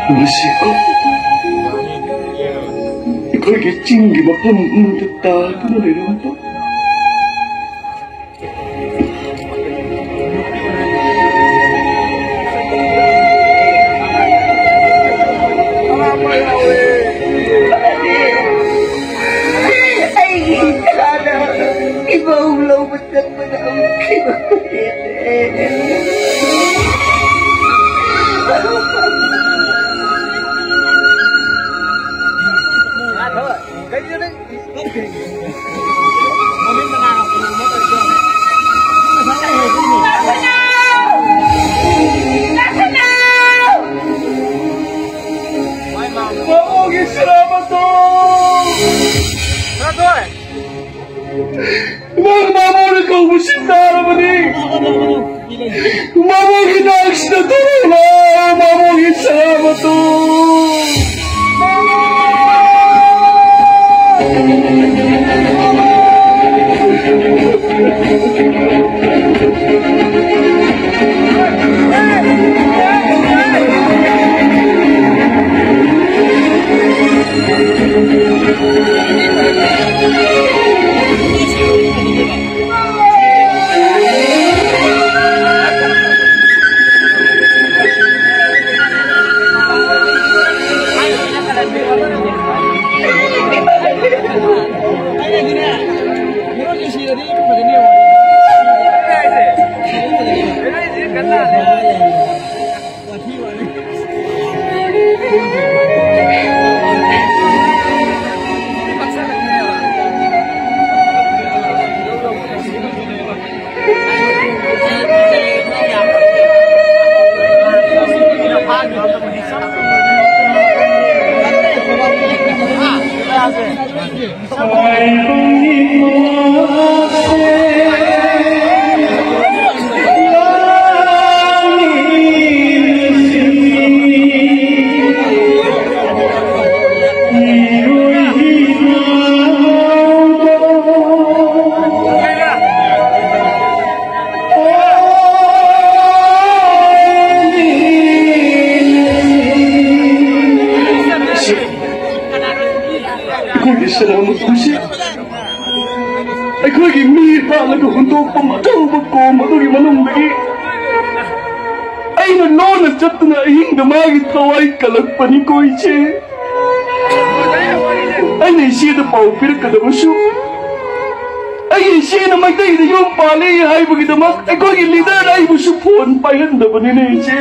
Masiko, ikaw gingi mapamunta ko na rin po. Kalagpani ko iche. Ay naisiya na paupir ka na maso. Ay naisiya na magday na yung pali ay magdamak. Ay ko gilidan ay musupon pa yan na ba nila iche.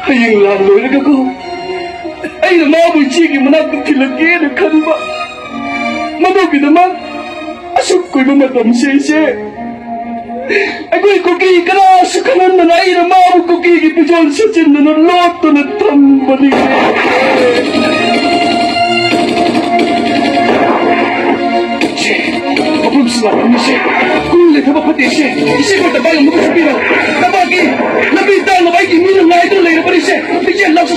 Ay yung lalo na ako. Ay namamoy chigi manakot kilagi na kanba. Mabugi naman. Asok ko'y mamadamsi iche. Ako'y kuki ka sa kanan na nai na mawag kuki ipijon sa chin na naloto na tambali. Che, apun sila kami che. Kulit na mapati che. Isi ko tabayang magkasapin. Tabagi, nabita na ba ikiminang na ito lang na pa rin che. Bigyan lang sa